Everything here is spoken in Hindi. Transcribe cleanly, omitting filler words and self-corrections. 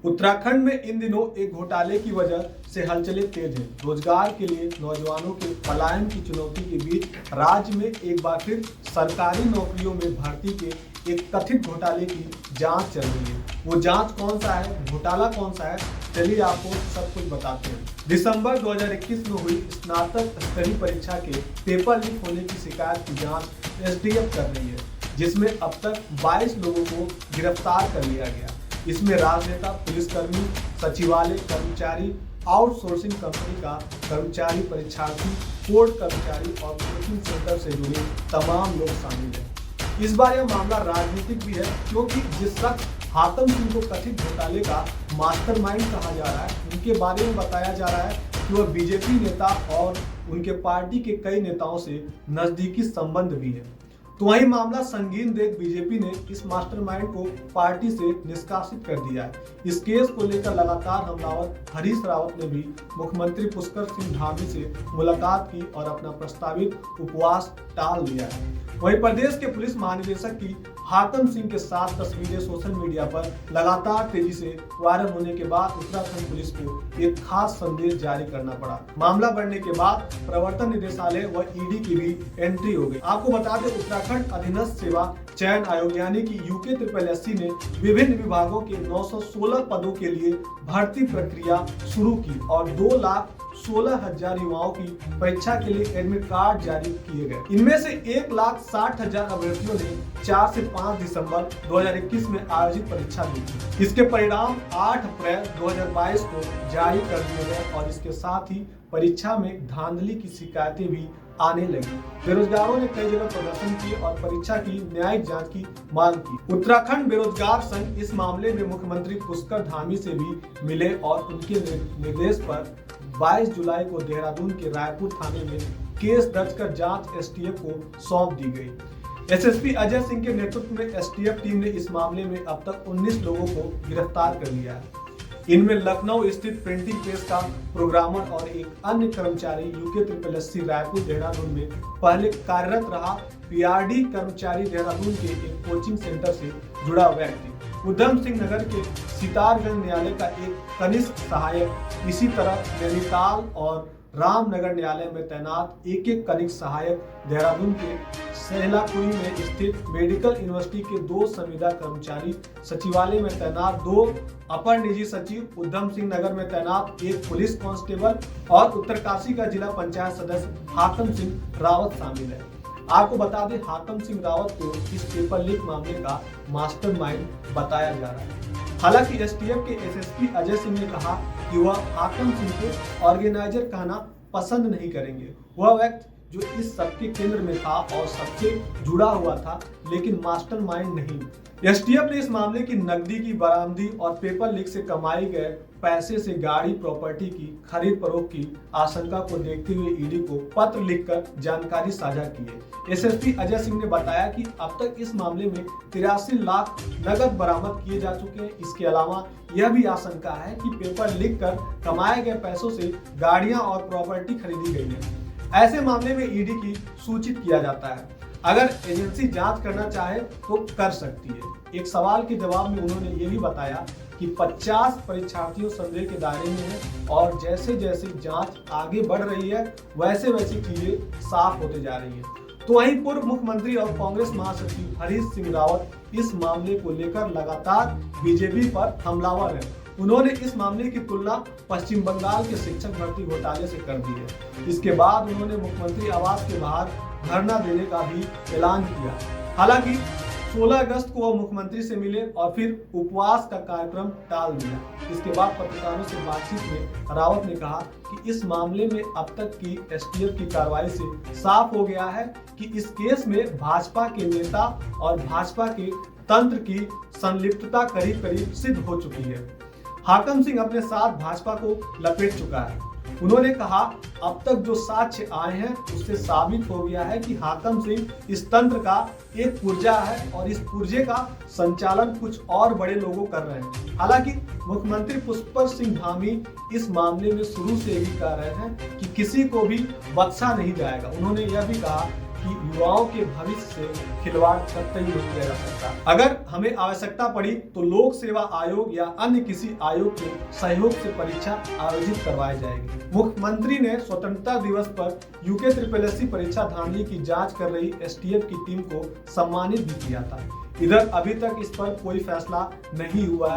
उत्तराखंड में इन दिनों एक घोटाले की वजह से हलचलें तेज हैं। रोजगार के लिए नौजवानों के पलायन की चुनौती के बीच राज्य में एक बार फिर सरकारी नौकरियों में भर्ती के एक कथित घोटाले की जांच चल रही है। वो जांच कौन सा है, घोटाला कौन सा है, चलिए आपको सब कुछ बताते हैं। दिसंबर 2021 में हुई स्नातक स्तरीय परीक्षा के पेपर लीक होने की शिकायत की जाँच एसटीएफ कर रही है, जिसमें अब तक 22 लोगों को गिरफ्तार कर लिया गया। इसमें राजनेता, पुलिसकर्मी, सचिवालय कर्मचारी, आउटसोर्सिंग कंपनी का कर्मचारी, परीक्षार्थी, कोर्ट कर्मचारी और कोचिंग सेंटर से जुड़े तमाम लोग शामिल हैं। इस बार यह मामला राजनीतिक भी है, क्योंकि जिस शख्स हातम सिंह को कथित घोटाले का मास्टरमाइंड कहा जा रहा है, उनके बारे में बताया जा रहा है कि वह बीजेपी नेता और उनके पार्टी के कई नेताओं से नजदीकी संबंध भी है। तो वही मामला संगीन देख बीजेपी ने इस मास्टरमाइंड को पार्टी से निष्कासित कर दिया है। इस केस को लेकर लगातार हमलावर हरीश रावत ने भी मुख्यमंत्री पुष्कर सिंह धामी से मुलाकात की और अपना प्रस्तावित उपवास टाल दिया है। वहीं प्रदेश के पुलिस महानिदेशक की हातम सिंह के साथ तस्वीरें सोशल मीडिया पर लगातार तेजी से वायरल होने के बाद उत्तराखंड पुलिस को एक खास संदेश जारी करना पड़ा। मामला बढ़ने के बाद प्रवर्तन निदेशालय व ईडी की भी एंट्री हो गई। आपको बता दें, उत्तराखंड अधीनस्थ सेवा चयन आयोग यानी कि UKSSC ने विभिन्न विभागों के 916 पदों के लिए भर्ती प्रक्रिया शुरू की और 2,16,000 युवाओं की परीक्षा के लिए एडमिट कार्ड जारी किए गए। इनमें से 1,60,000 अभ्यर्थियों ने 4 से 5 दिसंबर 2021 में आयोजित परीक्षा दी थी। इसके परिणाम 8 अप्रैल 2022 को जारी कर दिए गए और इसके साथ ही परीक्षा में धांधली की शिकायतें भी आने लगी। बेरोजगारों ने कई जगह प्रदर्शन किए और परीक्षा की न्यायिक जांच की मांग की। उत्तराखंड बेरोजगार संघ इस मामले में मुख्यमंत्री पुष्कर धामी से भी मिले और उनके निर्देश पर 22 जुलाई को देहरादून के रायपुर थाने में केस दर्ज कर जांच एसटीएफ को सौंप दी गई। एसएसपी अजय सिंह के नेतृत्व में एसटीएफ टीम ने इस मामले में अब तक 19 लोगों को गिरफ्तार कर लिया है। इनमें लखनऊ स्थित प्रिंटिंग प्रेस का प्रोग्रामर और एक अन्य कर्मचारी UKSSC रायपुर देहरादून में पहले कार्यरत रहा PRD कर्मचारी, देहरादून के एक कोचिंग सेंटर से जुड़ा व्यक्ति, उधम सिंह नगर के सितारगंज न्यायालय का एक कनिष्ठ सहायक, इसी तरह नैनीताल और रामनगर न्यायालय में तैनात एक कनिष्ठ सहायक, देहरादून के सहलाकुई में स्थित मेडिकल यूनिवर्सिटी के 2 संविदा कर्मचारी, सचिवालय में तैनात 2 अपर निजी सचिव, उधम सिंह नगर में तैनात 1 पुलिस कांस्टेबल और उत्तरकाशी का जिला पंचायत सदस्य हातम सिंह रावत शामिल है। आपको बता दें, हातम सिंह रावत को इस पेपर लीक मामले का मास्टरमाइंड बताया जा रहा है। हालांकि एसटीएफ के एसएसपी अजय सिंह ने कहा कि वह हातम सिंह को ऑर्गेनाइजर कहना पसंद नहीं करेंगे। वह व्यक्ति जो इस सबके केंद्र में था और सबसे जुड़ा हुआ था, लेकिन मास्टरमाइंड नहीं। एसटीएफ ने इस मामले की नकदी की बरामदी और पेपर लीक से कमाए गए पैसे से गाड़ी प्रॉपर्टी की खरीद फरोख्त की आशंका को देखते हुए ईडी को पत्र लिखकर जानकारी साझा की है। एसएसपी अजय सिंह ने बताया कि अब तक इस मामले में 83 लाख नगद बरामद किए जा चुके हैं। इसके अलावा यह भी आशंका है कि पेपर लिख कर कमाए गए पैसों से गाड़ियां और प्रॉपर्टी खरीदी गई है। ऐसे मामले में ईडी की सूचित किया जाता है। अगर एजेंसी जांच करना चाहे तो कर सकती है। एक सवाल के जवाब में उन्होंने ये भी बताया कि 50 परीक्षार्थियों संदेह के दायरे में हैं और जैसे जैसे जांच आगे बढ़ रही है वैसे वैसे चीजें साफ होते जा रही हैं। तो वहीं पूर्व मुख्यमंत्री और कांग्रेस महासचिव हरीश सिंह रावत इस मामले को लेकर लगातार बीजेपी पर हमलावर है। उन्होंने इस मामले की तुलना पश्चिम बंगाल के शिक्षक भर्ती घोटाले से कर दी है। इसके बाद उन्होंने मुख्यमंत्री आवास के बाहर धरना देने का भी ऐलान किया। हालांकि 16 अगस्त को वह मुख्यमंत्री से मिले और फिर उपवास का कार्यक्रम टाल दिया। इसके बाद पत्रकारों से बातचीत में रावत ने कहा कि इस मामले में अब तक की एसटीएफ की कार्रवाई से साफ हो गया है कि इस केस में भाजपा के नेता और भाजपा के तंत्र की संलिप्तता करीब करीब सिद्ध हो चुकी है। हातम सिंह अपने साथ भाजपा को लपेट चुका है। उन्होंने कहा, अब तक जो साक्ष्य आए हैं उससे साबित हो गया है कि हातम सिंह इस तंत्र का एक पुर्जा है और इस पुर्जे का संचालन कुछ और बड़े लोग कर रहे हैं। हालांकि मुख्यमंत्री पुष्कर सिंह धामी इस मामले में शुरू से ही कह रहे हैं कि किसी को भी बख्शा नहीं जाएगा। उन्होंने यह भी कहा कि युवाओं के भविष्य से खिलवाड़ कतई नहीं किया जा सकता। अगर हमें आवश्यकता पड़ी तो लोक सेवा आयोग या अन्य किसी आयोग के सहयोग से परीक्षा आयोजित करवाई जाएगी। मुख्यमंत्री ने स्वतंत्रता दिवस पर यूके SSSC परीक्षा धांधली की जांच कर रही STF की टीम को सम्मानित भी किया था। इधर अभी तक इस पर कोई फैसला नहीं हुआ है